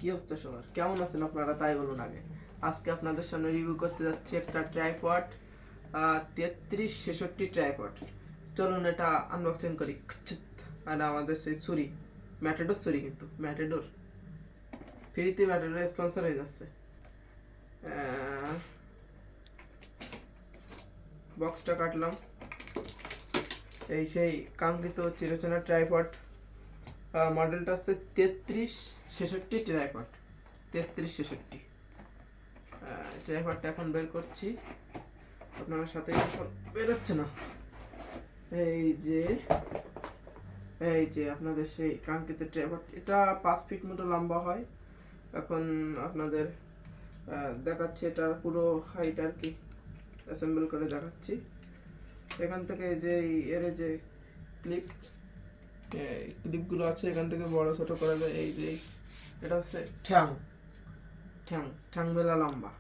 কি অবস্থা সবার, কেমন আছেন আপনারা তাই বলুন আগে। আজকে আপনাদের সামনে রিভিউ করতে যাচ্ছি একটা ট্রাইপড 3366 ট্রাইপড। চলুন এটা আনবক্সিং করি। আর আমাদের সেই ছুরি, ম্যাটেডোর ছুরি, কিন্তু ম্যাটেডোর ফ্রিতে ম্যাটেডোর স্পন্সর হয়ে যাচ্ছে। বক্সটা কাটলাম। এই সেই কাঙ্ক্ষিত চিরচেনা ট্রাইপড, মডেলটা হচ্ছে 3366 ট্রাইপড। 3366 ট্রাইপডটা এখন বের করছি, আপনার সাথে বের হচ্ছে না। এই যে আপনাদের সেই কাঙ্ক্ষিত ট্রাইপড, এটা 5 ফিট মতো লম্বা হয়। এখন আপনাদের দেখাচ্ছি এটার পুরো হাইট আর কি, অ্যাসেম্বল করে দেখাচ্ছি। এখান থেকে যে এর যে ক্লিপগুলো আছে, এখান থেকে বড় ছোট করা যায়। এই যে এটা হচ্ছে ঠ্যাং মেলা লম্বা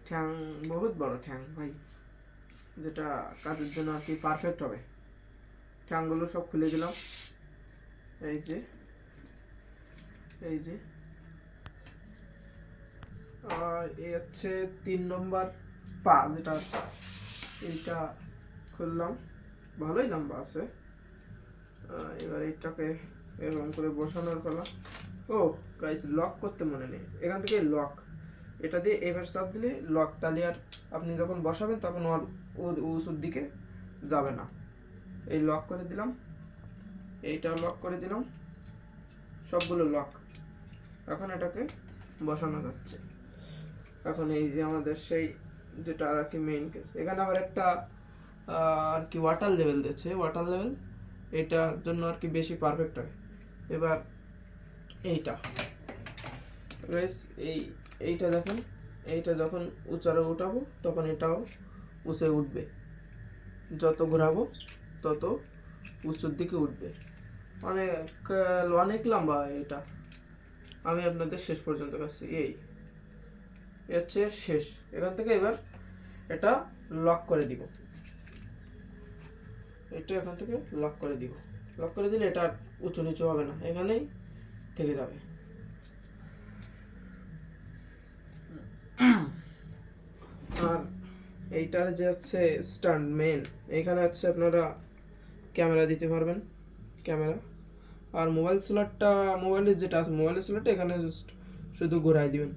ঠ্যাং, বহুত বড় ঠ্যাং ভাই, যেটা কাজের জন্য আর কি পারফেক্ট হবে। ঠ্যাংগুলো সব খুলে দিলাম। এই যে আর এই হচ্ছে 3 নম্বর পা, যেটা এইটা খুললাম, ভালোই লম্বা আছে। এবার এইটাকে এরকম করে বসানোর পালা। ও গাইস, লক করতে মনে নেই, এখান থেকে লক, এটা দিয়ে এবার চাপ দিলে লক, তাহলে আর আপনি যখন বসাবেন তখন উঁচুর দিকে যাবে না। এই লক করে দিলাম, এইটাও লক করে দিলাম, সবগুলো লক। এখন এটাকে বসানো যাচ্ছে। এখন এই যে আমাদের সেই যেটা আর কি মেইন কেস, এখানে আবার একটা আর কি ওয়াটার লেভেল দিচ্ছে। ওয়াটার লেভেল এটার জন্য আর কি বেশি পারফেক্ট হয়। এবার এইটা এইটা দেখেন, এইটা যখন উঁচারে উঠাবো তখন এটাও উঁচে উঠবে, যত ঘোরাবো তত উঁচুর দিকে উঠবে। অনেক লম্বা এটা। আমি আপনাদের শেষ পর্যন্ত কাছে এই হচ্ছে শেষ। এখান থেকে এবার এটা লক করে দিব, এটা এখান থেকে লক করে দিব। লক করে দিলে এটা উঁচু নিচু হবে না, এখানেই থেকে যাবে। আর এইটার যে হচ্ছে স্ট্যান্ড মেন, এইখানে হচ্ছে আপনারা ক্যামেরা দিতে পারবেন, ক্যামেরা। আর মোবাইল স্লটটা, মোবাইলের যেটা আছে মোবাইলের স্লটটা এখানে শুধু ঘোরাই দিবেন।